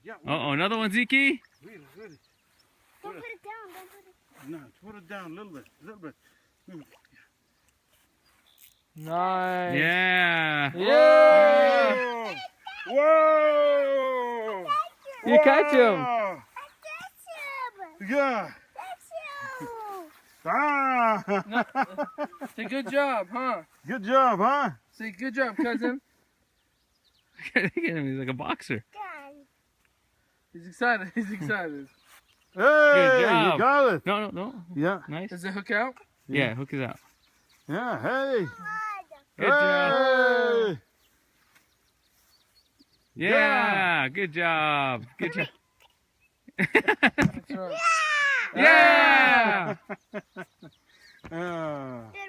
Yeah. Uh-oh, another one, Zeke? Really. Don't put it down. Don't put it. No, put it down a little bit. Nice. Yeah. Yeah. Whoa! You catch him. Wow. That's him. Yeah. That's you. Ah. Say good job, huh? Good job, huh? Say good job, cousin. Look at him, he's like a boxer. Done. He's excited. He's excited. Hey, job. you got it. No. Yeah. Nice. Does it hook out? Yeah, hook it out. Yeah. Hey. Good job. Hey. Yeah, good job. Good job. That's right. Yeah! Ah. There